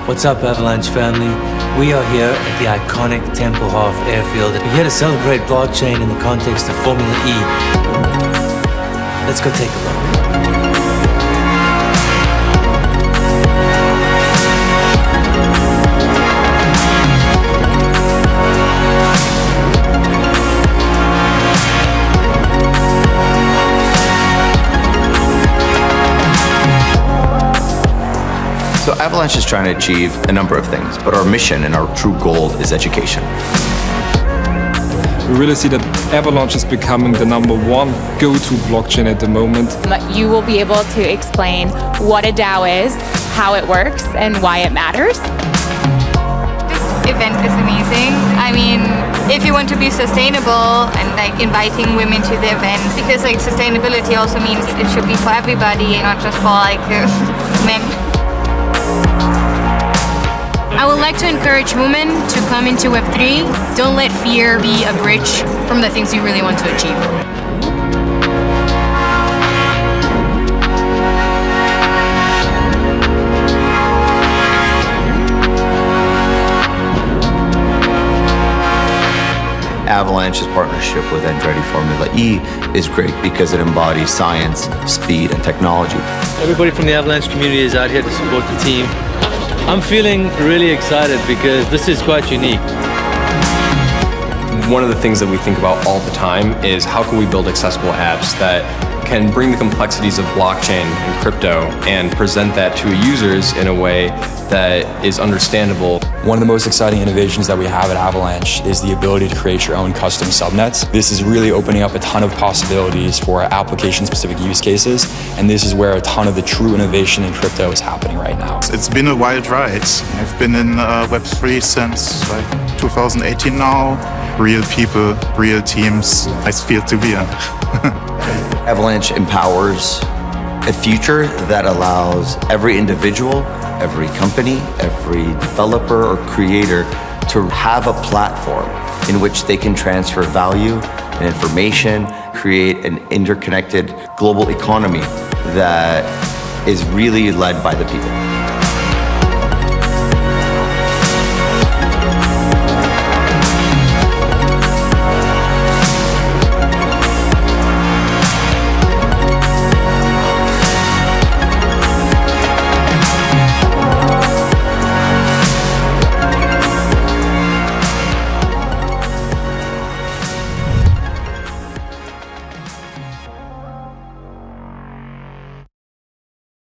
What's up, Avalanche family? We are here at the iconic Tempelhof Airfield. We're here to celebrate blockchain in the context of Formula E. Let's go take a look. So Avalanche is trying to achieve a number of things, but our mission and our true goal is education. We really see that Avalanche is becoming the #1 go-to blockchain at the moment. You will be able to explain what a DAO is, how it works, and why it matters. This event is amazing. I mean, if you want to be sustainable and inviting women to the event, because sustainability also means it should be for everybody, not just for men. I would like to encourage women to come into Web3. Don't let fear be a bridge from the things you really want to achieve. Avalanche's partnership with Untitled Formula E is great because it embodies science, speed, and technology. Everybody from the Avalanche community is out here to support the team. I'm feeling really excited because this is quite unique. One of the things that we think about all the time is how can we build accessible apps that can bring the complexities of blockchain and crypto and present that to users in a way that is understandable. One of the most exciting innovations that we have at Avalanche is the ability to create your own custom subnets. This is really opening up a ton of possibilities for application-specific use cases, and this is where a ton of the true innovation in crypto is happening right now. It's been a wild ride. I've been in Web3 since 2018 now. Real people, real teams. Nice field to be in. Avalanche empowers a future that allows every individual, every company, every developer or creator to have a platform in which they can transfer value and information, create an interconnected global economy that is really led by the people.